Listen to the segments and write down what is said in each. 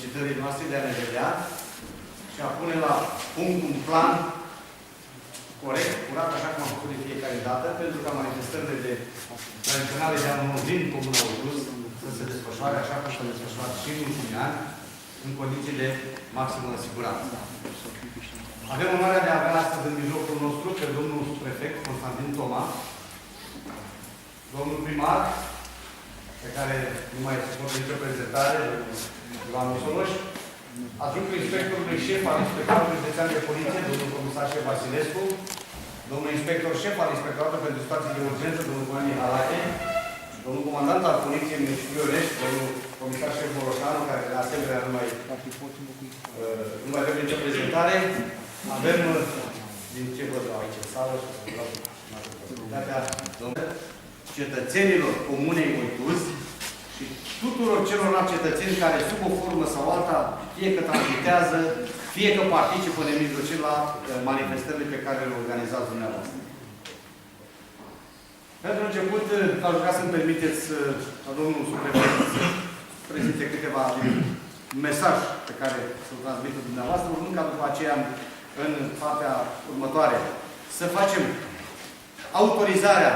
solicitării noastre de a ne vedea și a pune la punct un plan corect, curat, așa cum am făcut de fiecare dată, pentru ca manifestările tradiționale de anul nou din Comuna Urtuz să se desfășoare așa cum s-a desfășurat și în ultimii ani, în condiții de maximă siguranță. Avem onoarea de a avea astăzi în mijlocul nostru pe domnul prefect Constantin Toma, domnul primar, pe care nu mai suportă nicio prezentare, Ioan Misoloș, adjunctul inspectorului șef al Inspectoratului Județean de Poliție, domnul comisar șef Vasilescu, domnul inspector șef al Inspectoratului pentru Situații de Urgență, domnul Coanie Halate, domnul comandant al Poliției Municipiului Orești, domnul comisar șef Boloșanu, care de asemenea nu mai avem nicio prezentare. Avem, din ce văd aici în sală, și să vreau posibilitatea cetățenilor Comunei Urtuz și tuturor celorlalți cetățeni care, sub o formă sau alta, fie că transmitează, fie că participă nemijlocit la manifestările pe care le organizați dumneavoastră. Pentru început, aș vrea să-mi permiteți ca domnul subprefect să prezinte câteva mesaje pe care să-l transmită dumneavoastră, urmând ca după aceea, în partea următoare, să facem autorizarea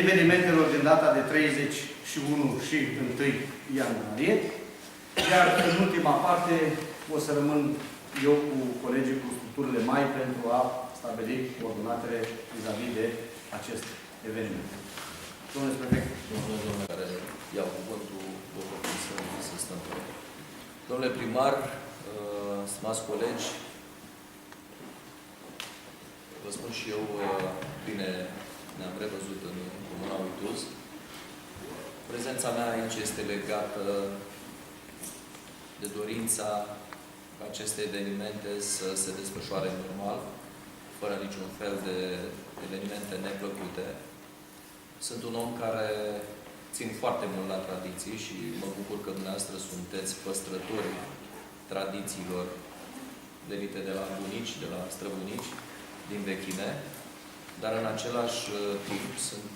evenimentelor din data de 31 și 1 ianuarie, iar în ultima parte o să rămân eu cu colegii cu structurile mai pentru a stabili coordonatele vis-a-vis de acest eveniment. Domnule prefect. Domnule care iau cuvântul, după cum să stăm. Domnule primar, stimați colegi, vă spun și eu, bine ne-am revăzut în Comuna Urtuz. Prezența mea aici este legată de dorința ca aceste evenimente să se desfășoare normal, fără niciun fel de evenimente neplăcute. Sunt un om care țin foarte mult la tradiții și mă bucur că dumneavoastră sunteți păstrători tradițiilor venite de la bunici, de la străbunici, din vechime, dar în același timp sunt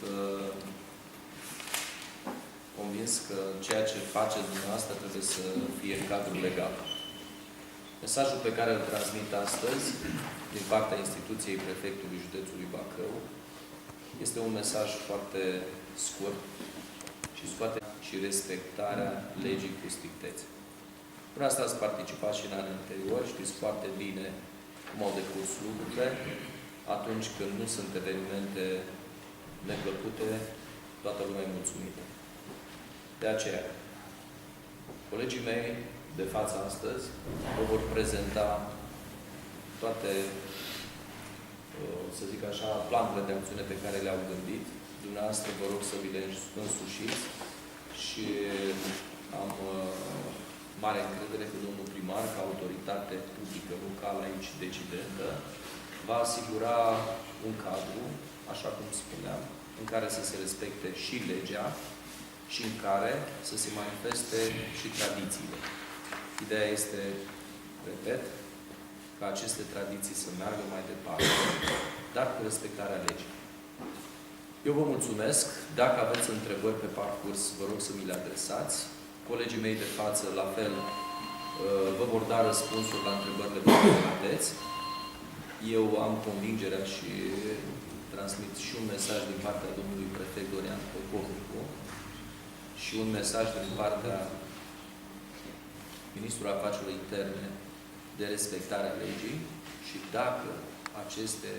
convins că ceea ce faceți dumneavoastră trebuie să fie în cadrul legal. Mesajul pe care îl transmit astăzi, din partea instituției Prefectului Județului Bacău, este un mesaj foarte scurt și scoate și respectarea legii cu strictețe. Până asta ați participat și în anii anteriori, știți foarte bine cum au decurs lucrurile. Atunci când nu sunt evenimente neplăcute, toată lumea e mulțumită. De aceea, colegii mei de față astăzi vă vor prezenta toate, să zic așa, planurile de acțiune pe care le-au gândit. Dumneavoastră vă rog să vi le însușiți și am mare încredere că domnul primar, ca autoritate publică locală aici decidentă, va asigura un cadru, așa cum spuneam, în care să se respecte și legea și în care să se manifeste și tradițiile. Ideea este, repet, ca aceste tradiții să meargă mai departe, dar cu respectarea legii. Eu vă mulțumesc. Dacă aveți întrebări pe parcurs, vă rog să mi le adresați. Colegii mei de față, la fel, vă vor da răspunsuri la întrebările pe care le aveți. Eu am convingerea și transmit și un mesaj din partea domnului prefect Dorian Popovicu și un mesaj din partea ministrului afacerilor interne de respectarea legii și dacă aceste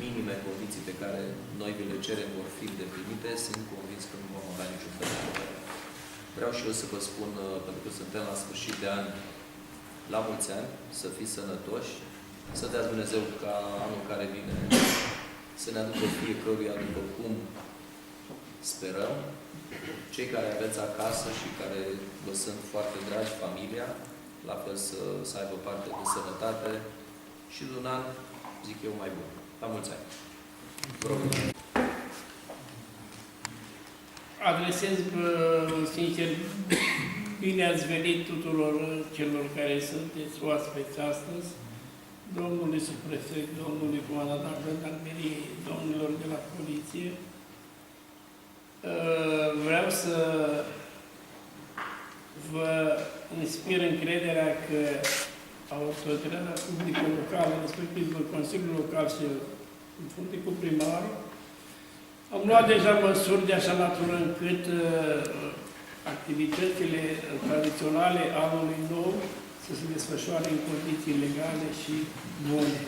minime condiții pe care noi vi le cerem vor fi îndeplinite, sunt convins că nu vom avea niciun fel de probleme. Vreau și eu să vă spun, pentru că suntem la sfârșit de an, la mulți ani, să fiți sănătoși, să dea Dumnezeu ca anul care vine să ne aducă fiecăruia după cum sperăm. Cei care aveți acasă și care vă sunt foarte dragi, familia, la fel să aibă parte de sănătate și de un an, zic eu, mai bun. La mulți ani! Vă rog. Adresez sincer bine ați venit tuturor celor care sunteți oaspeți astăzi, domnului subprefect, domnului comandant al jandarmeriei, domnilor de la poliție. Vreau să vă inspir încrederea că autoritatea publică locală, respectiv Consiliul Local și în frunte cu primarul, am luat deja măsuri de așa natură încât activitățile tradiționale anului nou să se desfășoare în condiții legale și bune.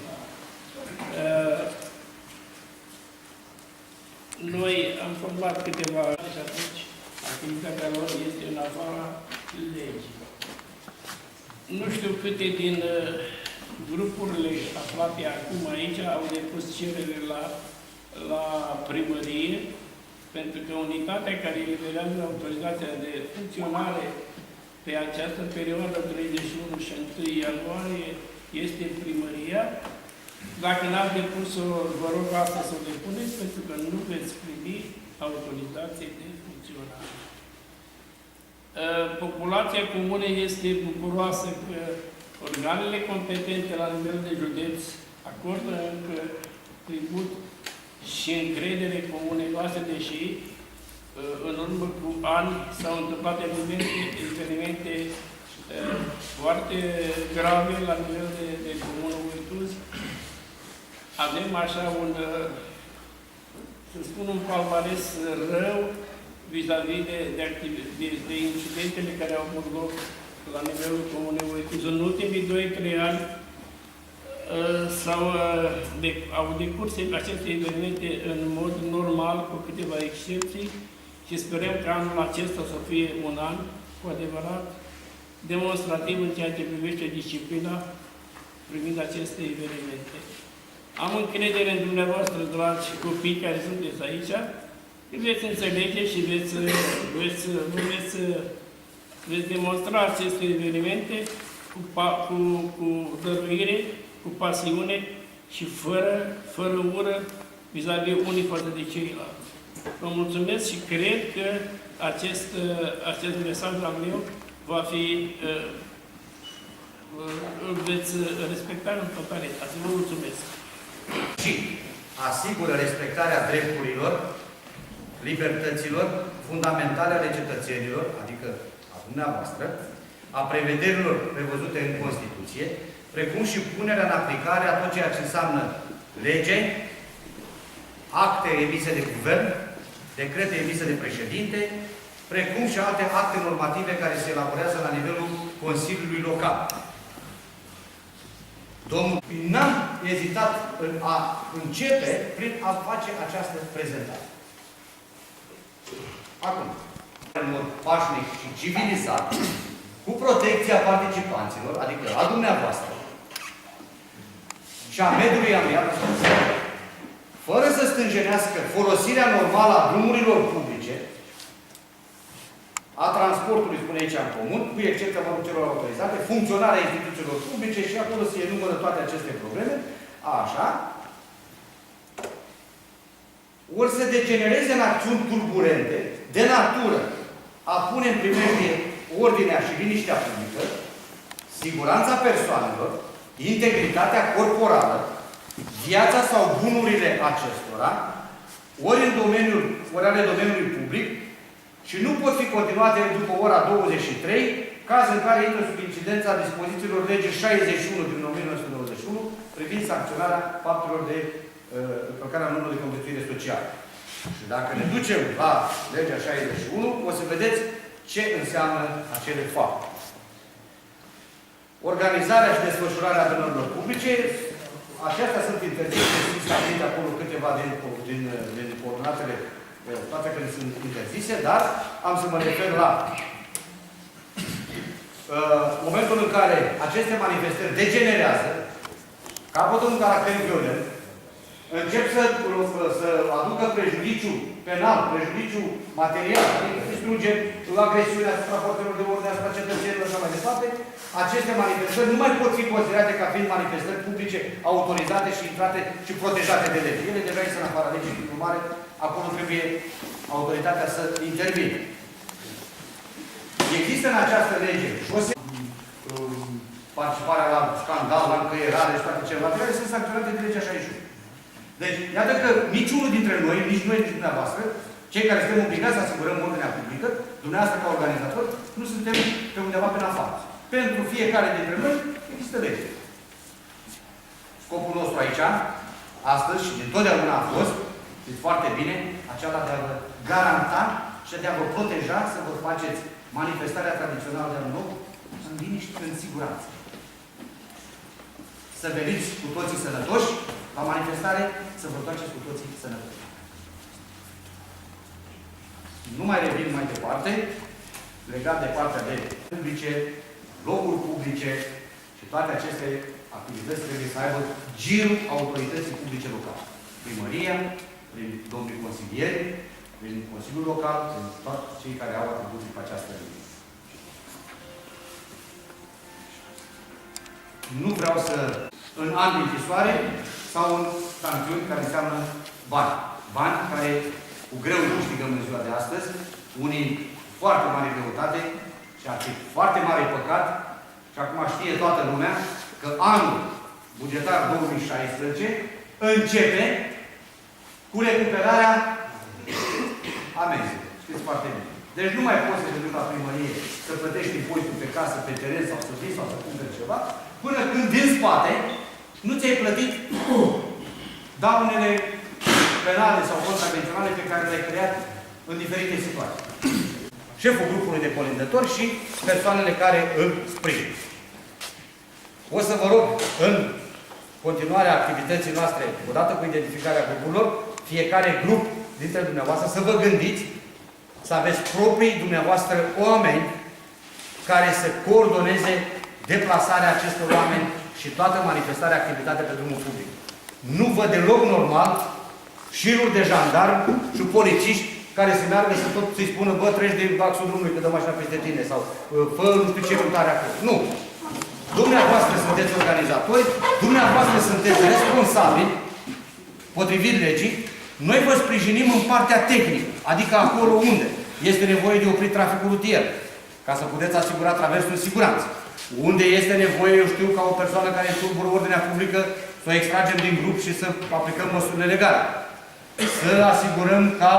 Noi am format câteva și atunci activitatea lor este în afara legii. Nu știu câte din grupurile aflate acum aici au depus cerere la primărie, pentru că unitatea care eliberează autorizația de funcționare pe această perioadă 31 și 1 ianuarie este primăria. Dacă n-ați depus-o, vă rog asta să o depuneți, pentru că nu veți primi autorizație de funcționare. Populația comunei este bucuroasă că organele competente la nivel de județ acordă încă tribut și încredere comunei noastre, deși în urmă cu ani s-au întâmplat evenimente foarte grave la nivel de comună Uituz. Avem așa un, să spun, un palmares rău vis-a-vis de incidentele care au avut loc la nivelul comunei Uituz. În ultimii 2-3 ani au decurs aceste evenimente în mod normal, cu câteva excepții, și sperăm că anul acesta să fie un an cu adevărat demonstrativ în ceea ce privește disciplina privind aceste evenimente. Am încredere în dumneavoastră, dragi copii care sunteți aici, că veți înțelege și veți demonstra aceste evenimente cu dăruire, cu pasiune și fără ură vis-a-vis unii față de ceilalți. Vă mulțumesc și cred că acest mesaj al meu va fi, îl veți respecta în totalitate. Vă mulțumesc. Și asigură respectarea drepturilor, libertăților fundamentale ale cetățenilor, adică a dumneavoastră, a prevederilor prevăzute în Constituție, precum și punerea în aplicare a tot ceea ce înseamnă lege, acte emise de guvern, decrete emise de președinte, precum și alte acte normative care se elaborează la nivelul Consiliului Local. Domnul, n-am ezitat în a începe prin a face această prezentare. Acum, în mod pașnic și civilizat, cu protecția participanților, adică a dumneavoastră, și a mediului amial, fără să stânjenească folosirea normală a drumurilor publice, a transportului, spune aici în comun, cu excepția celor autorizate, funcționarea instituțiilor publice și acolo se enumără toate aceste probleme, așa, ori să degenereze în acțiuni tulburente, de natură, a pune în primejdie ordinea și liniștea publică, siguranța persoanelor, integritatea corporală, viața sau bunurile acestora, ori ale domeniului public, și nu pot fi continuate după ora 23, caz în care intră sub incidența dispozițiilor legii 61 din 1991, privind sancționarea faptelor de încălcarea normei de conviețuire socială. Și dacă ne ducem la legea 61, o să vedeți ce înseamnă acele fapte. Organizarea și desfășurarea adunărilor publice, acestea sunt interzise, sunt stabilite acolo câteva din coordonatele, toate care sunt interzise, dar am să mă refer la momentul în care aceste manifestări degenerează, capătă un caracter violent, încep să aducă prejudiciu penal, prejudiciu material, adică distruge agresiunea asupra forțelor de ordine, asupra cetățenilor și așa mai departe, aceste manifestări nu mai pot fi considerate ca fiind manifestări publice autorizate și intrate și protejate de lege. Ele deja sunt în afara legii, prin urmare, acolo trebuie autoritatea să intervină. Există în această lege și o participarea la scandal, la încăierare și toate celelalte, care sunt sancționate de legea 61. Deci, iată că niciunul dintre noi, nici noi, nici dumneavoastră, Cei care suntem obligați să asigurăm ordinea publică, dumneavoastră ca organizator, nu suntem pe undeva pe afară. Pentru fiecare dintre noi există lege. Scopul nostru aici, astăzi și dintotdeauna a fost, știți foarte bine, acela de a vă garanta și de a vă proteja să vă faceți manifestarea tradițională de anul nou în liniște, în siguranță. Să veniți cu toții sănătoși la manifestare, să vă întoarceți cu toții sănătoși. Nu mai revin mai departe, legat de partea de publice, locuri publice și toate aceste activități trebuie să aibă girul autorității publice locale. Primăria, prin domnii consilieri, prin Consiliul Local, prin toți cei care au atribuții pe această linie. Nu vreau să, în ani de închisoare sau în sancțiuni care înseamnă bani. Bani care cu greu nu câștigăm în ziua de astăzi, unii foarte mare greutate și ar fi foarte mare păcat și acum știe toată lumea că anul bugetar 2016 începe cu recuperarea amenzilor. Știți foarte bine. Deci nu mai poți să te duci la primărie să plătești impozitul pe casă, pe teren sau să vii sau să cumperi ceva, până când din spate nu ți-ai plătit daunele penale sau contravenționale pe care le-ai creat în diferite situații. Șeful grupului de colindători și persoanele care îl sprijină. O să vă rog, în continuarea activității noastre, odată cu identificarea grupurilor, fiecare grup dintre dumneavoastră să vă gândiți să aveți proprii dumneavoastră oameni care să coordoneze deplasarea acestor oameni și toată manifestarea, activitatea pe drumul public. Nu văd deloc normal șiruri de jandarmi și polițiști care se meargă să tot să-i spună, bă, treci de axul drumului, că dă mașina peste tine, sau fă nu știu ce mutare acolo. Nu! Dumneavoastră sunteți organizatori, dumneavoastră sunteți responsabili, potrivit legii, noi vă sprijinim în partea tehnică, adică acolo unde este nevoie de oprit traficul rutier, ca să puteți asigura traversul în siguranță. Unde este nevoie, eu știu, ca o persoană care tulbură ordinea publică, să o extragem din grup și să aplicăm măsurile legale. Să asigurăm ca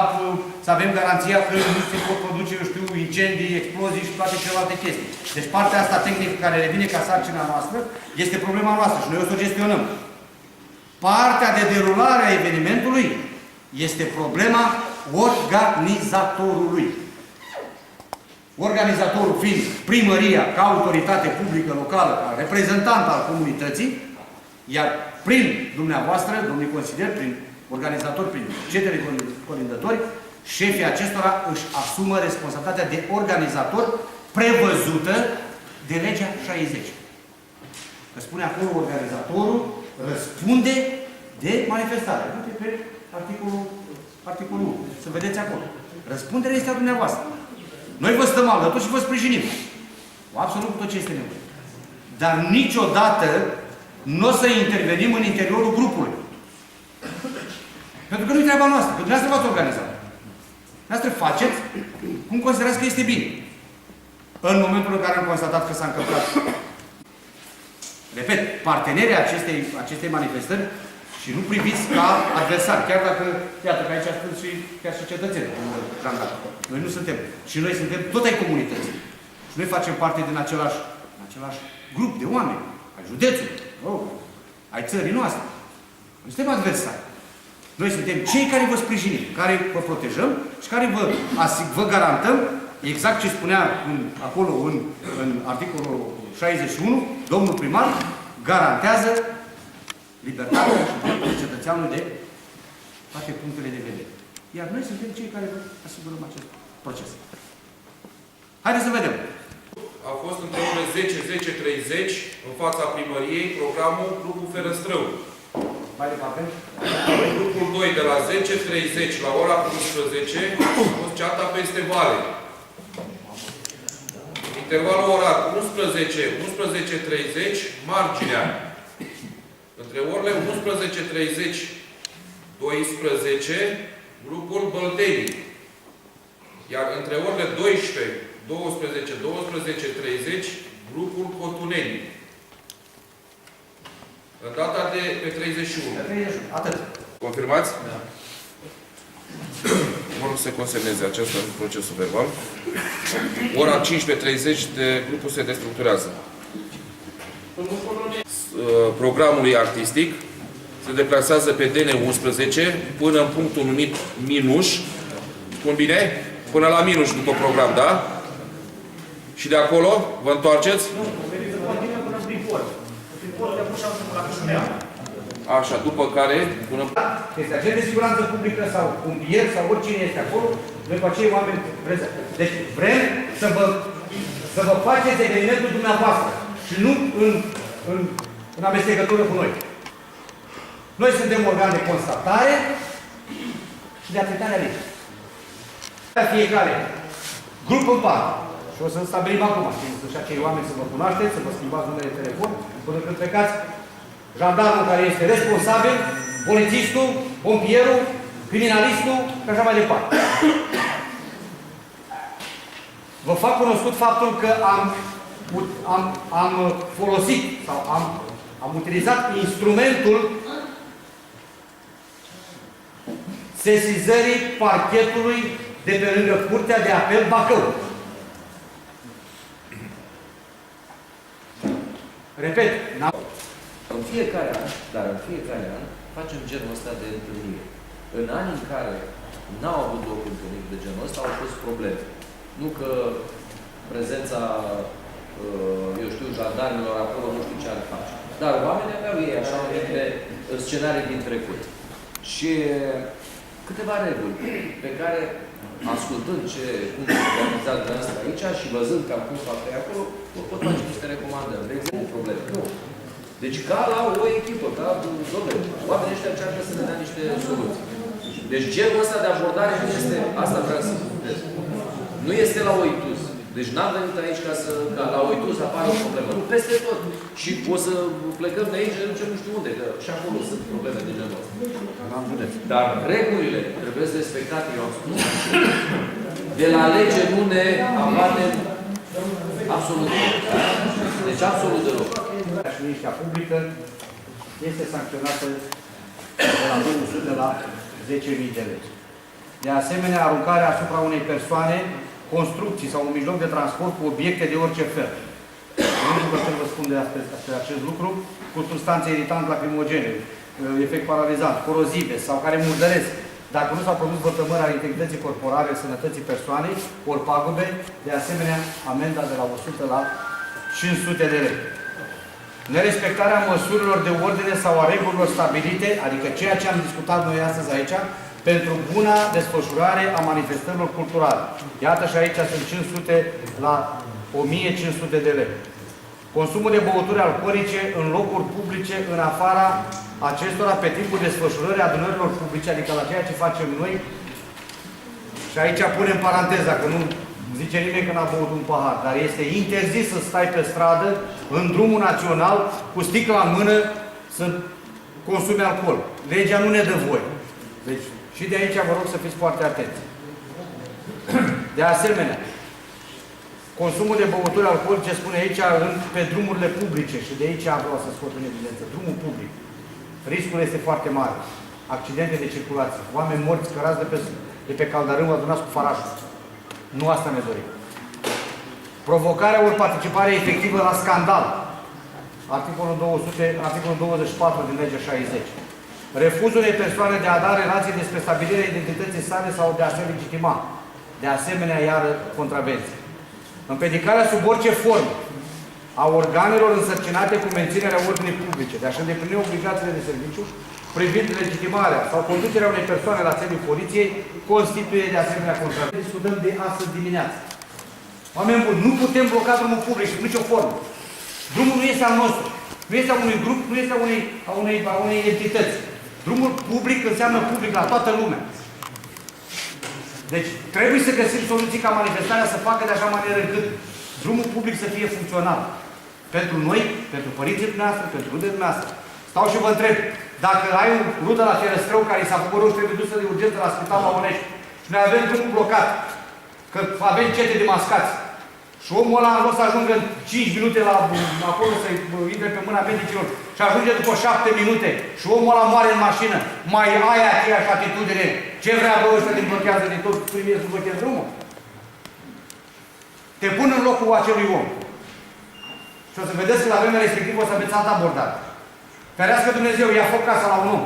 să avem garanția că nu se pot produce, eu știu, incendii, explozii și toate celelalte chestii. Deci partea asta tehnică care revine ca sarcina noastră este problema noastră și noi o să o gestionăm. Partea de derulare a evenimentului este problema organizatorului. Organizatorul fiind primăria ca autoritate publică locală, ca reprezentant al comunității, iar prin dumneavoastră, domnii consilieri, prin organizatori, prin cetele colindători, șefii acestora își asumă responsabilitatea de organizator prevăzută de legea 60. Că spune acolo, organizatorul răspunde de manifestare. Uite pe articolul 1. Să vedeți acolo. Răspunderea este a dumneavoastră. Noi vă stăm alături și vă sprijinim. Absolut tot ce este nevoie. Dar niciodată nu o să intervenim în interiorul grupului. Pentru că nu-i treaba noastră. Pentru că dumneavoastră v-ați organizat. Dumneavoastră faceți cum considerați că este bine. În momentul în care am constatat că s-a încălcat. Repet, partenerii acestei manifestări și nu priviți ca adversari. Chiar dacă, iată că aici sunt și chiar și cetățeni, jandarmi. Noi nu suntem. Și noi suntem tot ai comunității. Și noi facem parte din același grup de oameni. Ai județului, ai țării noastre. Noi suntem adversari. Noi suntem cei care vă sprijinim, care vă protejăm și care vă garantăm exact ce spunea acolo în articolul 61, domnul primar garantează libertatea și dreptul cetățeanului de toate punctele de vedere. Iar noi suntem cei care vă asigurăm acest proces. Haideți să vedem. A fost între orele 10-10:30 în fața primăriei programul Clubul Ferăstrău. Mai departe. Grupul 2 de la 10:30 la ora 11 a fost ceata peste vale. Intervalul orar 11-11:30 marginea. Între orele 11:30-12 grupul Băltenii. Iar între orele 12-12:30 grupul Cotunenii. În data de pe 31. Atât. Confirmați? Da. Bun, rog să consemneze aceasta în procesul verbal. Ora 15:30 grupul se destructurează. Programului artistic se deplasează pe DN11 până în punctul numit Minuș. Spun bine? Până la Minuș după program, da? Și de acolo vă întoarceți? Așa, după care, până... Este agent de siguranță publică sau pompier sau oricine este acolo, noi cu acei oameni prezenți. Deci vrem să vă faceți evenimentul dumneavoastră și nu în amestecătură cu noi. Noi suntem organ de constatare și de aplicare a legii. Fiecare grup în parte. Și o să stabilim acum, și acei oameni să vă cunoașteți, să vă schimbați numele de telefon, până când plecați, jandarmul care este responsabil, polițistul, pompierul, criminalistul și așa mai departe. Vă fac cunoscut faptul că am folosit sau am utilizat instrumentul sesizării parchetului de pe lângă Curtea de Apel Bacău. Repet, în fiecare an, dar în fiecare an, facem genul ăsta de întâlnire. În anii în care n-au avut loc întâlniri de genul ăsta, au fost probleme. Nu că prezența, eu știu, jandarmilor acolo, nu știu ce ar face. Dar oamenii aveau ei așa unele scenarii din trecut. Și câteva reguli pe care, ascultând cum se organizează dumneavoastră aici și văzând cam cum fac pe acolo, vă pot face niște recomandări. De exemplu, probleme. Nu. Deci ca la o echipă, ca oamenii ăștia încearcă să ne dea niște soluții. Deci genul ăsta de abordare nu este, asta vreau să spuneți. Nu este la oitus. Deci n-am venit aici ca la oitus apare o problemă. Nu, peste tot. Și o să plecăm de aici, ne ducem nu știu unde, că și acolo sunt probleme de genul ăsta. Dar regulile trebuie să respectate, eu am spus. De la lege nu ne abatem absolut deloc. Deci absolut deloc. Și liniștea publică este sancționată de la 200 la 10.000 de lei. De asemenea, aruncarea asupra unei persoane, construcții sau un mijloc de transport cu obiecte de orice fel. Nu vă vă spun despre acest lucru, cu substanțe iritante lacrimogene, efect paralizant, corozive sau care murdăresc. Dacă nu s-au produs vătămări ale integrității corporale, sănătății persoanei, ori pagube, de asemenea, amenda de la 100 la 500 de lei. Nerespectarea măsurilor de ordine sau a regulilor stabilite, adică ceea ce am discutat noi astăzi aici, pentru buna desfășurare a manifestărilor culturale. Iată și aici sunt 500 la 1500 de lei. Consumul de băuturi alcoolice în locuri publice, în afara acestora, pe timpul desfășurării adunărilor publice, adică la ceea ce facem noi. Și aici punem paranteza, că nu zice nimeni că n-a băut un pahar, dar este interzis să stai pe stradă, în drumul național, cu sticla în mână, să consumi alcool. Legea nu ne dă voie. Deci, și de aici vă rog să fiți foarte atenți. De asemenea, consumul de băuturi alcoolice, spune aici, pe drumurile publice, și de aici vreau să scot în evidență, drumul public. Riscul este foarte mare. Accidente de circulație, oameni morți cărați de pe caldarâmul adunați cu farașul. Nu asta ne dorim. Provocarea ori participarea efectivă la scandal. Articolul 24 din legea 60. Refuzul unei persoane de a da relații despre stabilirea identității sale sau de a se legitima. De asemenea, iară contravenție. Împiedicarea sub orice formă a organelor însărcinate cu menținerea ordinii publice de a-și îndeplini obligațiile de serviciu privind legitimarea sau conducerea unei persoane la țelul poliției constituie de asemenea contravenție. Discutăm de astăzi dimineață. Oameni buni, nu putem bloca drumul public sub nicio formă. Drumul nu este al nostru. Nu este a unui grup, nu este a unei entități. Drumul public înseamnă public la toată lumea. Deci, trebuie să găsim soluții ca manifestarea să facă de așa manieră încât drumul public să fie funcțional. Pentru noi, pentru părinții dumneavoastră, pentru rudele dumneavoastră. Stau și vă întreb, dacă ai un rudă la Ferăstrău care i s-a făcut rău și trebuie dusă de urgență la spital la Onești și noi avem drumul blocat, că avem cete de mascați Și omul ăla, în loc să ajungă în 5 minute la acolo, să intre pe mâna medicilor, și ajunge după 7 minute, și omul ăla moare în mașină, mai ai aceeași atitudine, ce vrea bă ăștia din blochează de tot, primezi să blochezi drumul? Te pun în locul acelui om. Și o să vedeți că la vremea respectivă o să aveți altă abordare. Ferească Dumnezeu, ia foc casa la un om.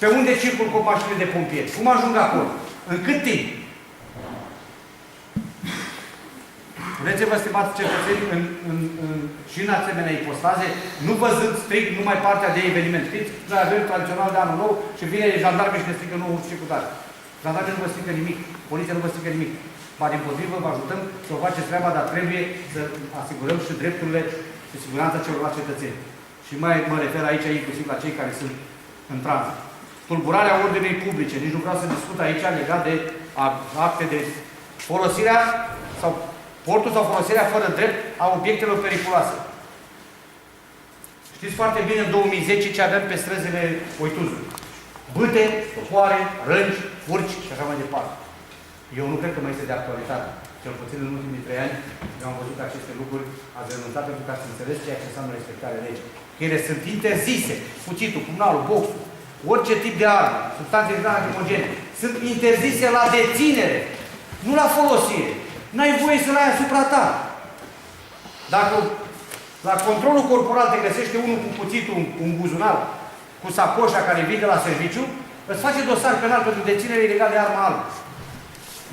Pe unde circul cu mașinile de pompieri? Cum ajung acolo? În cât timp? Vreți-vă, stimați cetățeni, și în asemenea ipostaze, nu văzând strict numai partea de eveniment. Știți, la avem tradițional de anul nou și vine jandarmii și ne strică nouă și cu tare. Jandarmii nu vă strică nimic, poliția nu vă strică nimic. Ba dimpotrivă, vă ajutăm să o faceți treaba, dar trebuie să asigurăm și drepturile și siguranța celorlalți cetățeni. Și mai mă refer aici inclusiv la cei care sunt în tranzit. Tulburarea ordinei publice. Nici nu vreau să discut aici legat de acte de folosirea sau portul sau folosirea fără drept a obiectelor periculoase. Știți foarte bine în 2010 ce aveam pe străzile Oituzului. Bâte, topoare, rângi, furci și așa mai departe. Eu nu cred că mai este de actualitate. Cel puțin în ultimii 3 ani eu am văzut aceste lucruri, ați renunțat pentru că ați înțeles ceea ce înseamnă respectarea legii. Că ele sunt interzise. Cuțitul, pumnalul, boxul, orice tip de armă, substanțe lacrimogene, sunt interzise la deținere, nu la folosire. N-ai voie să l-ai asupra ta. Dacă la controlul corporal te găsește unul cu cuțitul în buzunar, cu sacoșa care vine la serviciu, îți face dosar penal pentru deținere ilegală de armă albă.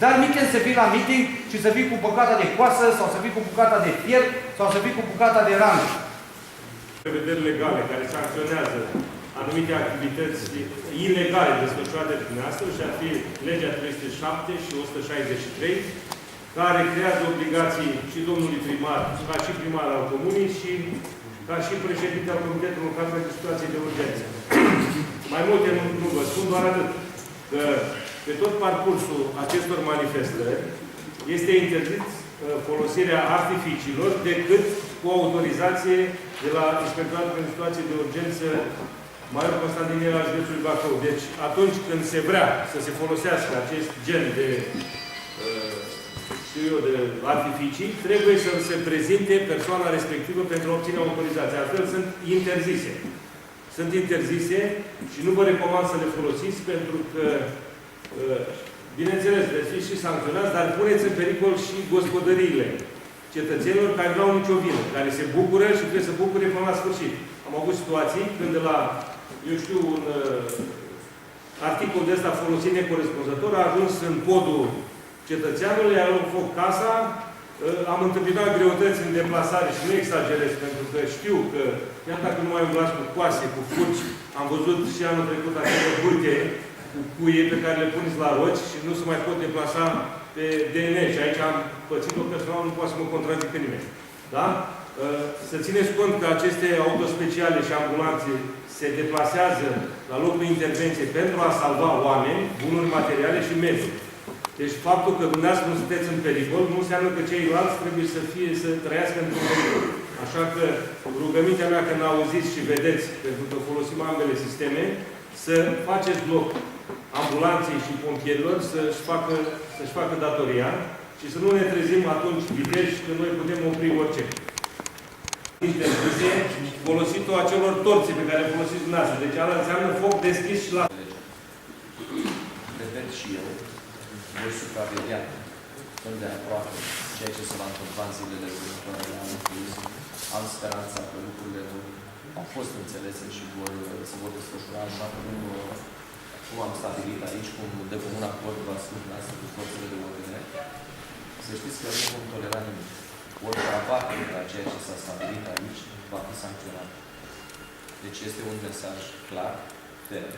Dar weekend să vii la meeting și să vii cu bucata de coasă, sau să vii cu bucata de fier, sau să vii cu bucata de rană. Prevederi legale care sancționează anumite activități ilegale desfășurate de dumneavoastră, și ar fi legea 307 și 163, care creează obligații și domnului primar, ca și primar al comunii și ca și președinte al Comitetului Local pentru Situații de Urgență. Mai multe nu vă spun, doar atât, că pe tot parcursul acestor manifestări este interzis folosirea artificiilor decât cu autorizație de la Inspectoratul pentru Situații de Urgență Major Constantin al județului Bacău. Deci, atunci când se vrea să se folosească acest gen de de artificii, trebuie să se prezinte persoana respectivă pentru a obține autorizație. Altfel sunt interzise. Sunt interzise și nu vă recomand să le folosiți pentru că, bineînțeles, veți fi și sancționați, dar puneți în pericol și gospodăriile cetățenilor care nu au nicio vină, care se bucură și trebuie să bucure până la sfârșit. Am avut situații când de la, eu știu, un articol de ăsta folosit necorespunzător a ajuns în podul cetățeanului, a luat foc casa, am întâmpinat greutăți în deplasare și nu exagerez, pentru că știu că, chiar dacă nu mai umblați cu coase, cu furci, am văzut și anul trecut acele burte cu cuie pe care le puneți la roți și nu se mai pot deplasa pe DN. Și aici am pățit-o personal, nu poate să mă contrazică nimeni. Da? Să țineți cont că aceste autospeciale și ambulanțe se deplasează la locul de intervenție pentru a salva oameni, bunuri materiale și mediul. Deci faptul că dumneavoastră nu sunteți în pericol nu înseamnă că ceilalți trebuie să trăiască într-un pericol. Așa că rugămintea mea când auziți și vedeți, pentru că folosim ambele sisteme, să faceți loc ambulanței și pompierilor să-și facă datoria și să nu ne trezim atunci viteji că noi putem opri orice. Interziție folositul acelor torțe pe care le folosiți dumneavoastră. Deci ala înseamnă foc deschis și la... Repet și eu, voi supraveghea îndeaproape ceea ce se va întâmpla în zilele următoare la anul turism. Am speranța că lucrurile au fost înțelese și se vor desfășura așa cum am stabilit aici, cum de comun acord va spune cu forțele de ordine. Să știți că nu vom tolera nimic. Orice abate la ceea ce s-a stabilit aici va fi sancționat. Deci este un mesaj clar, ferm.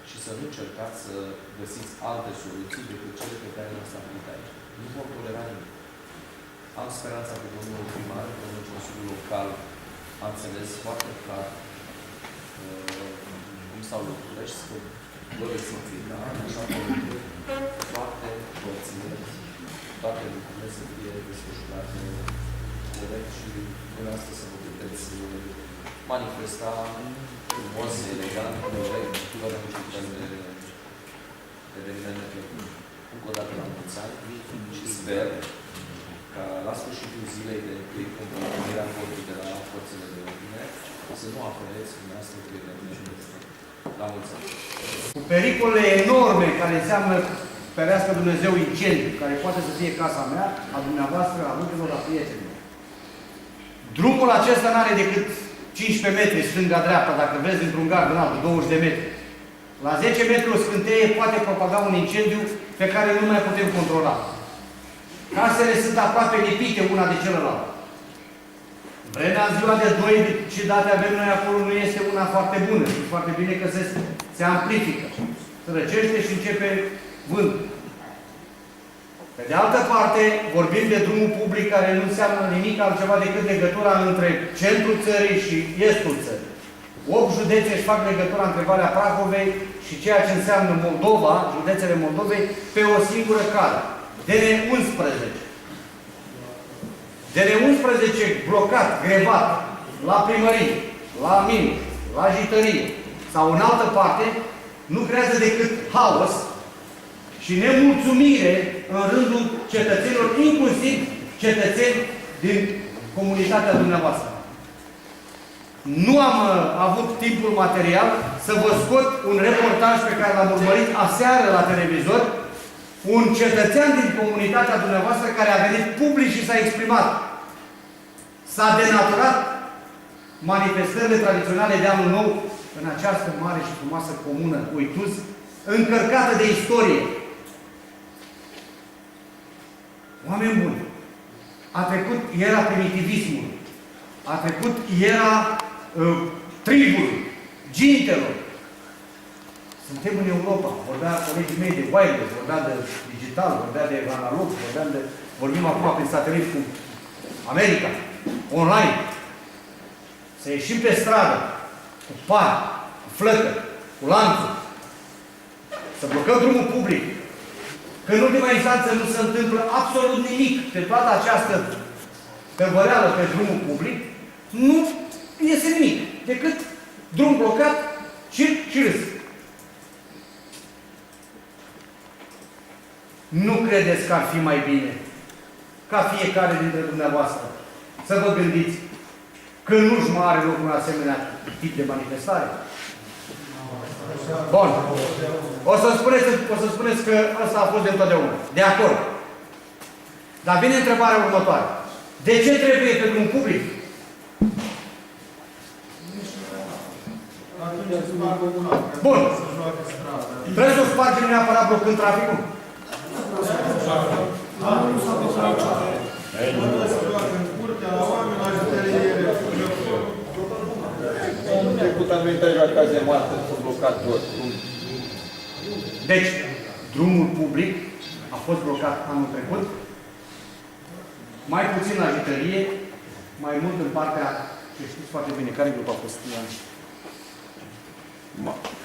Și să nu încercați să găsiți alte soluții decât cele pe care le-am stabilit aici. Nu vom tolera nimic. Am speranța că domnul primar, domnul Consiliul Local, a înțeles foarte clar cum stau lucrurile și să doresc să fie, da? Așa că toate părțile, toate lucrurile să fie desfășurate corect și dumneavoastră să vă puteți manifesta frumos, elegant, corect, fără niciun fel de evenimente plăcute. Încă o dată la mulți ani și sper la sfârșitul zilei de întâi, când va veni raportul de la forțele de ordine, să nu apăreți dumneavoastră cu eventurile. La mulți ani. Cu pericolele enorme care înseamnă, ferească Dumnezeu, incendiu, care poate să fie casa mea, a dumneavoastră, a rudelor, a prietenilor. Drumul acesta nu are decât 15 metri stânga-dreapta, dacă vezi dintr-un gard în altul, 20 de metri. La 10 metri o scânteie poate propaga un incendiu pe care nu mai putem controla. Casele sunt aproape lipite una de celălalt. Vremea în ziua de 2 ce date avem noi acolo nu este una foarte bună. Și foarte bine că se amplifică. Se răcește și începe vântul. Pe de altă parte, vorbim de drumul public care nu înseamnă nimic altceva decât legătura între centrul țării și estul țării. 8 județe își fac legătura între Valea Prahovei și ceea ce înseamnă Moldova, județele Moldovei, pe o singură cale. DN11. DN11 blocat, grevat, la primărie, la Minus, la Jitărie sau în altă parte, nu creează decât haos și nemulțumire în rândul cetățenilor, inclusiv cetățeni din comunitatea dumneavoastră. Nu am avut timpul material să vă scot un reportaj pe care l-am urmărit aseară la televizor, un cetățean din comunitatea dumneavoastră care a venit public și s-a exprimat. S-a denaturat manifestările tradiționale de anul nou în această mare și frumoasă comună, Uituz, încărcată de istorie. Oameni buni, a trecut era primitivismului, a trecut era tribului, gintelor. Suntem în Europa. Vorbea colegii mei de wireless, vorbea de digital, vorbea de analog, vorbim acum prin satelit cu America, online. Să ieșim pe stradă, cu par, cu flăcă, cu lanțuri, să blocăm drumul public. Că în ultima instanță nu se întâmplă absolut nimic pe toată această tăvăreală pe drumul public, nu iese nimic, decât drum blocat, circ și râs. Nu credeți că ar fi mai bine ca fiecare dintre dumneavoastră să vă gândiți că nu-și mai are loc un asemenea tip de manifestare? Bun. O să spuneți că ăsta a fost de întotdeauna. De acord. Dar vine întrebarea următoare. De ce trebuie pe drum public? Bun. Trebuie să o spargem neapărat blocând traficul? Deci, drumul public a fost blocat anul trecut, mai puțin la Jitărie, mai mult în partea, ce știți foarte bine, care grup a fost?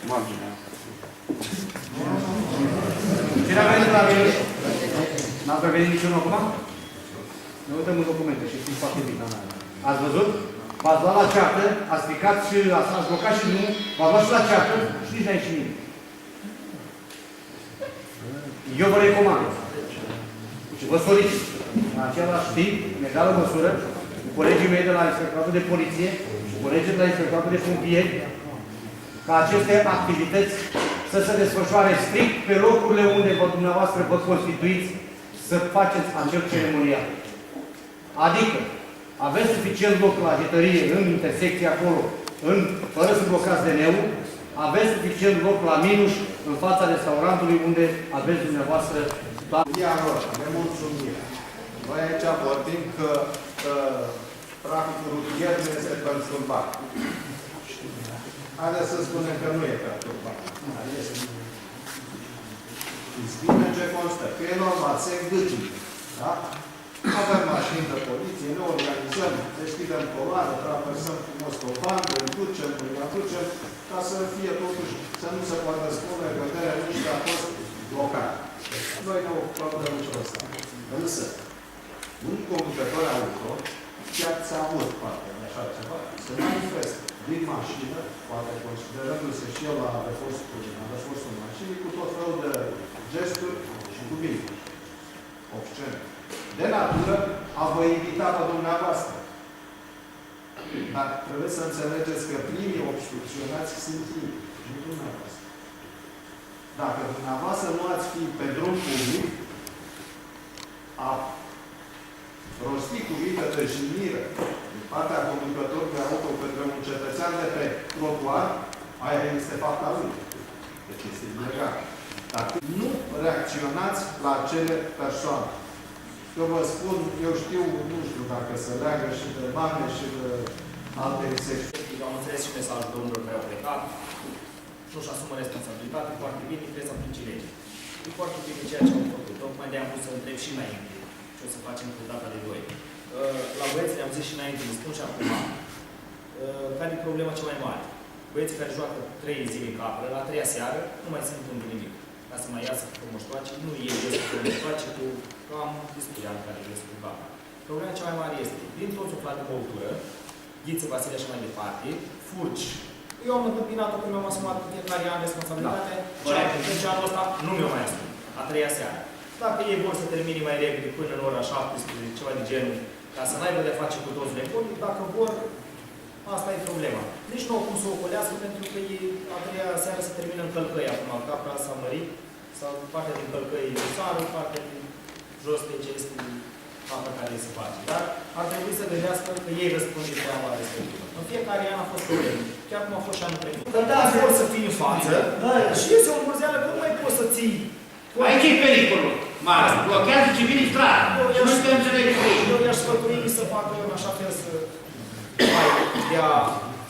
Marginea. Cine a venit la Minus? N-a prevenit niciunul acum? Ne uităm în documente și știți foarte bine. Ați văzut? V-ați luat la ceartă, ați stricat și ați blocat și drumul, v-ați luat și la ceartă și nici n-a ieșit nimic. Eu vă recomand și vă solicit în același timp, în egală măsură, cu colegii mei de la Inspectoratul de Poliție și colegii de la Inspectoratul de Pompieri, ca aceste activități să se desfășoare strict pe locurile unde dumneavoastră vă constituiți să faceți acel ceremonial. Adică, aveți suficient loc la Jitărie, în intersecție acolo, fără să blocați DN-ul, aveți suficient loc la Minus, în fața restaurantului, unde aveți dumneavoastră Iară, nemulțumire. Noi aici vorbim că traficul rutier nu este perturbat. Haideți să spunem că nu e perturbat. Bine ce constă. Că e normal, se îngâcime. Da? Avem mașini de poliție, ne organizăm, deschidem coloane, traversăm frumos pe o bandă, îl ducem, îl aducem, ca să fie totuși, să nu se poată spune că de-aia nici a fost blocat. Noi ne ocupăm de lucrul ăsta. Însă, un conducător auto, chiar ți-a avut parte de așa ceva, se manifestă din mașină, poate considerându-se și el la răfostul mașinii, cu tot felul de gesturi și cuvinte obscene. De natură, a vă invita pe dumneavoastră. Dar trebuie să înțelegeți că primii obstrucționați sunt ei, nu dumneavoastră. Dacă dumneavoastră nu ați fi pe drum public, a rosti cuvinte de jignire din partea conducătorului de auto către un cetățean de pe trotuar, aia este fapta lui. Deci este ilegal. Dar nu reacționați la acele persoane. Eu vă spun, eu știu, nu știu dacă se leagă și de bani și de alte secții. Am înțeles și mesajul domnilor care au plecat. Nu-și asumă responsabilitate, foarte bine, trebuie să aplice legea. E foarte bine ceea ce am făcut. Tocmai de-aia am vrut să întreb și înainte ce o să facem cu data de 2. La băieți le-am zis și înainte, le spun și acum, care e problema cea mai mare. Băieții care joacă 3 zile în capră, la 3-a seară, nu mai se întâmplă nimic. Ca să mai iasă cu moștoace, nu ei ies cu moștoace, cu cam destui ani care ies cu capra. Problema cea mai mare este, din toți umflat de băutură, Ghiță, Vasile și mai departe, furci. Eu am întâmpinat-o când mi-am asumat fiecare an responsabilitatea, deci anul ăsta nu mi-o mai asum, a 3-a seară. Dacă ei vor să termine mai repede până în ora 17, ceva de genul, ca să n-aibă de face cu toți nebunii, dacă vor, asta e problema. Nici nu au cum să o ocolească, pentru că ei a 3-a seară se termină în Călcăi, acum capra s-a mărit, sau partea din Călcăi de sară, partea din jos de ce este capra care se face. Dar ar trebui să gândească că ei răspund de treaba respectivă. În fiecare an a fost probleme, chiar cum a fost și anul trecut. Dar vor să fii în față și este o învârzeală că nu mai poți să ții. Aici e pericolul mare. Blochează civilii stradă. Nu putem să le explici. Eu i-aș sfătui să facă în așa fel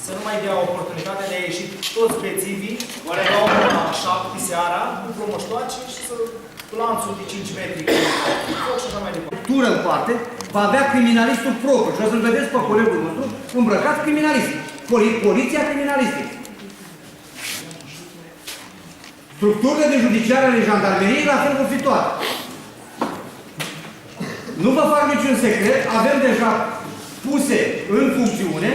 să nu mai dea oportunitatea de a ieși toți bețivii la 7 seara cu promoștoace și să lanțul de 5 metri cu foc și așa mai departe. Tură în parte, va avea criminalistul propriu. Și o să-l vedeți pe colegul nostru îmbrăcat criminalist. Poliția criminalistă. Structurile de judiciare ale jandarmeriei la fel vor fi toate. Nu vă fac niciun secret, avem deja puse în funcțiune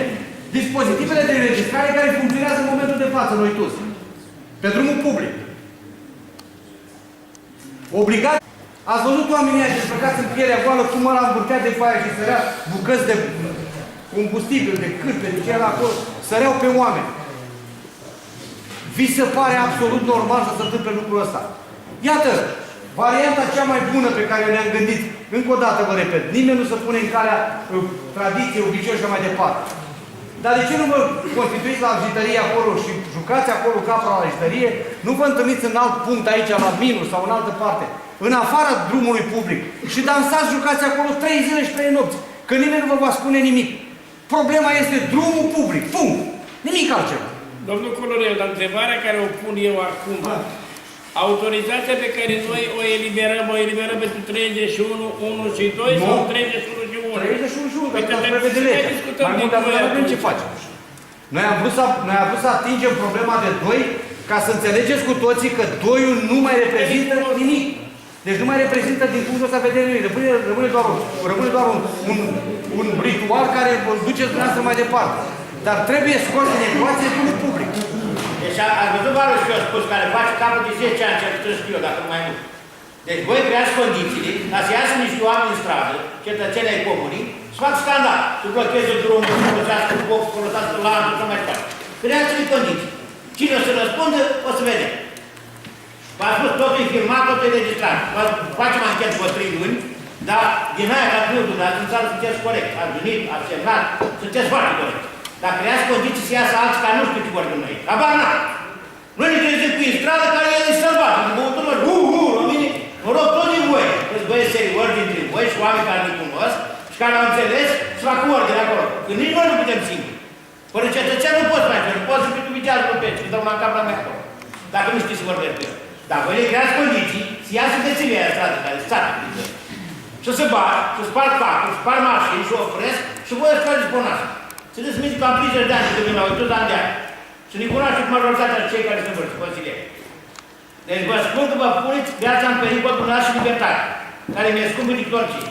dispozitivele de înregistrare care funcționează în momentul de față, noi toți. Pe drumul public. Obligat. Ați văzut oamenii ăia despărcați în pielea goală cum ăla învârtea de foaie și sărea bucăți de combustibil, de cârpe, de ce era acolo, săreau pe oameni. Vi se pare absolut normal să se întâmple lucrul ăsta. Iată, varianta cea mai bună pe care ne-am gândit, încă o dată vă repet, nimeni nu se pune în calea tradiției, obiceiuri și așa mai departe. Dar de ce nu vă constituiți la ajitărie acolo și jucați acolo capra la ajitărie, nu vă întâlniți în alt punct aici, la Minus sau în altă parte, în afara drumului public și dansați, jucați acolo 3 zile și 3 nopți, că nimeni nu vă va spune nimic. Problema este drumul public, punct. Nimic altceva. Domnul colonel, la întrebarea care o pun eu acum, autorizația pe care noi o eliberăm pentru 31, 1 și 2 sau 31 și 1? 31 și 1, că asta prevede legea. Mai mult, dar noi avem ce facem. Noi am vrut să atingem problema de 2 ca să înțelegeți cu toții că 2-ul nu mai reprezintă nimic. Deci nu mai reprezintă din punctul ăsta de vedere nimic. Rămâne doar un ritual care îl duceți dumneavoastră mai departe. Dar trebuie scos din ecuație drumul public. Deci ați văzut Varuș că a spus, care face capul de 10 ani, cel puțin știu eu, dacă nu mai mult. Deci voi creați condițiile ca să iasă niște oameni în stradă, cetățenii ai comunii, să fac scandal, să blocheze drumul, să folosească foc, să folosească lanțul, și mai departe. Creați-le condiții. Cine o să răspundă, o să vedem. V-a spus, totul e filmat, totul e registrat. Facem anchetă după 3 luni, dar din aia, dacă nu dumneavoastră, în țară sunteți corect. Ați venit, ați semnat, sunteți foarte corect. Dar creați condiții să iasă alții care nu știu ce vorbim noi. Abar n-am. Noi ne trezim cu în stradă care e sălbat. În băutură, români, mă rog, tot din voi. Îți băieți serioși dintre voi și oameni care ne cunosc și care au înțeles să facă ordine acolo. Că nici noi nu putem singuri. Fără cetățean nu poți mai face, nu poți să fiu vigează pe peți, că dau una cap la mea acolo. Dacă nu știi să vorbesc cu el. Dar voi le creați condiții să iasă de țivia aia stradă care state prin țări. Să se bat, să sparg facuri, să sparg mașini, să opresc și voi să faceți bonașă. Țineți minte că am 30 de ani când vin la 100 de ani de ani. Și ne cunoaște cu majoritatea cei care sunt vârți, consilieri. Deci vă spun că vă puneți viața în pericol dumneavoastră și libertate, care mi-e scumpă decât orice.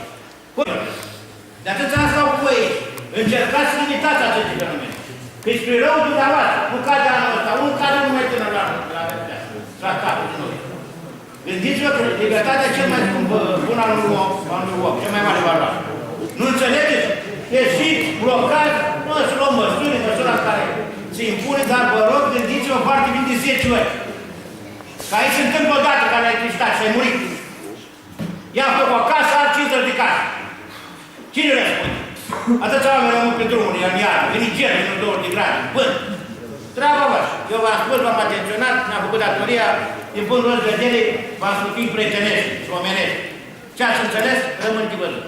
De atâția ani stau cu voi aici. Încercați să limitați aceste fenomene. Că e spre rău dumneavoastră. Nu cade anul ăsta, unul cade numai tânăr la tratatul de noi. Gândiți-vă că libertatea cel mai scumpă bună al unui om, cel mai mare valoare. Nu înțelegeți? Ieșiți, blocați, nu să luăm măsuri în măsura în care se impune, dar vă rog, gândiți-vă foarte bine de 10 ori. Că aici se întâmplă odată ca la electricitate și ai murit. I-am făcut acasă, alt 50 de casă. Cine răspunde? Atâția oameni rămân pe drumul, iar în iară, veni gerul, în 20 de grade, până. Treaba voastră. Eu v-am spus, v-am atenționat, mi-am făcut datoria, din punctul de vedere, v-am sfătuit prietenesc și omenesc. Ce ați înțeles, rămân de văzut.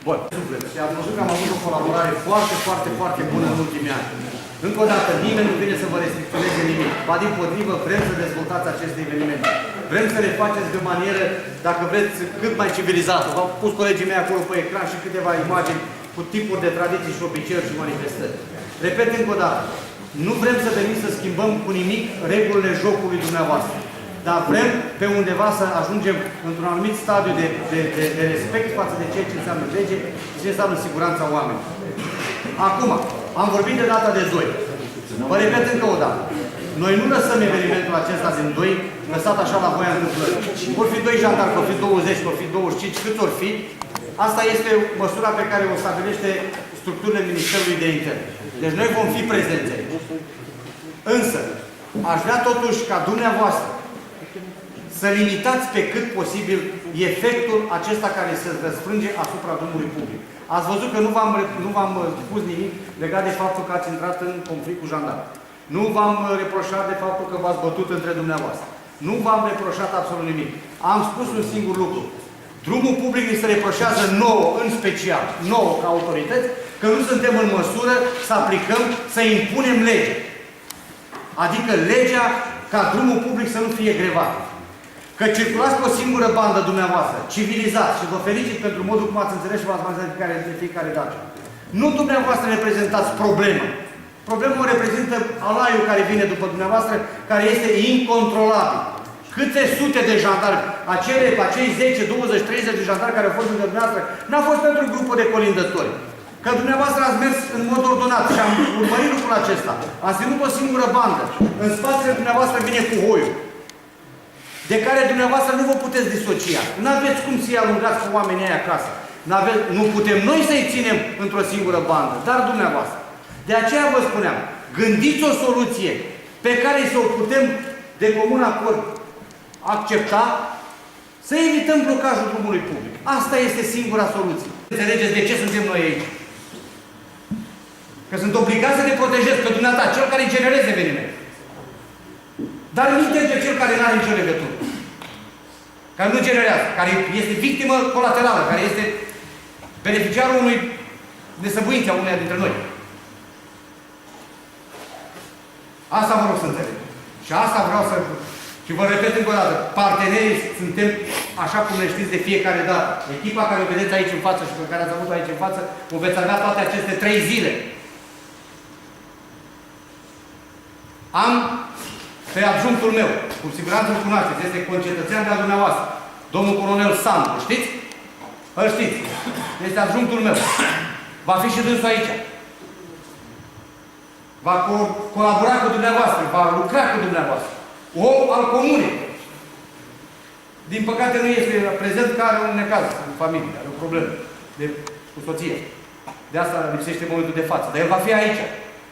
Bun. Și ați văzut că am avut o colaborare foarte, foarte, foarte bună în ultimii ani. Încă o dată, nimeni nu vine să vă restricționeze nimic. Ba dimpotrivă, vrem să dezvoltați aceste evenimente. Vrem să le faceți de manieră, dacă vreți, cât mai civilizată. V-au pus colegii mei acolo pe ecran și câteva imagini cu tipuri de tradiții și obiceiuri și manifestări. Repet încă o dată, nu vrem să venim să schimbăm cu nimic regulile jocului dumneavoastră. Dar vrem pe undeva să ajungem într-un anumit stadiu de respect față de ceea ce înseamnă lege și ce înseamnă siguranța oamenilor. Acum, am vorbit de data de 2. Vă repet încă o dată. Noi nu lăsăm evenimentul acesta din 2, lăsat așa la voia întâmplării. Vor fi 2 jandarmi, vor fi 20, vor fi 25, cât vor fi. Asta este măsura pe care o stabilește structurile Ministerului de Interne. Deci noi vom fi prezenți aici. Însă, aș vrea totuși ca dumneavoastră să limitați pe cât posibil efectul acesta care se răsfrânge asupra drumului public. Ați văzut că nu v-am spus nimic legat de faptul că ați intrat în conflict cu jandarmi. Nu v-am reproșat de faptul că v-ați bătut între dumneavoastră. Nu v-am reproșat absolut nimic. Am spus un singur lucru. Drumul public ni se reproșează nouă, în special, nouă ca autorități, că nu suntem în măsură să aplicăm, să impunem lege. Adică legea ca drumul public să nu fie grevat. Că circulați pe o singură bandă dumneavoastră, civilizați, și vă felicit pentru modul cum ați înțeles și v-ați manifestat de fiecare dată. Nu dumneavoastră reprezentați problema. Problema o reprezintă alaiul care vine după dumneavoastră, care este incontrolabil. Câte sute de jandarmi, acei 10, 20, 30 de jandarmi care au fost lângă dumneavoastră, n-a fost pentru grupul de colindători. Că dumneavoastră ați mers în mod ordonat și am urmărit lucrul acesta. Ați ținut o singură bandă. În spatele dumneavoastră vine cu hoiul, de care dumneavoastră nu vă puteți disocia. Nu aveți cum să-i alungați cu oamenii aia acasă. Nu putem noi să-i ținem într-o singură bandă, dar dumneavoastră. De aceea vă spuneam, gândiți o soluție pe care să o putem de comun acord accepta, să evităm blocajul drumului public. Asta este singura soluție. Înțelegeți de ce suntem noi aici? Că sunt obligați să ne protejez pe dumneata, cel care generează evenimente. Dar nu de cel care nu are nicio legătură. Care nu generează, care este victimă colaterală, care este beneficiarul unui nesăbuințe a uneia dintre noi. Asta vă rog să înțeleg. Și asta vreau să... Și vă repet încă o dată, partenerii suntem așa cum ne știți de fiecare dată. Echipa care o vedeți aici în față și pe care ați avut aici în față, o veți avea toate aceste 3 zile. Am pe adjunctul meu, cu siguranță îl cunoașteți, este concetățean de-a dumneavoastră, domnul colonel Sandu, știți? Îl știți. Este adjunctul meu. Va fi și dânsul aici. Va colabora cu dumneavoastră, va lucra cu dumneavoastră. Om al comunei. Din păcate nu este prezent, că are un necaz în familie, are o problemă cu soția. De asta lipsește în momentul de față. Dar el va fi aici,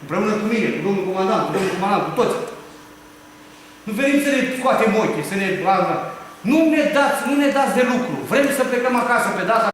împreună cu mine, cu domnul comandant, cu toți. Nu venim să ne scoatem ochii, să ne... Nu ne dați de lucru. Vrem să plecăm acasă pe data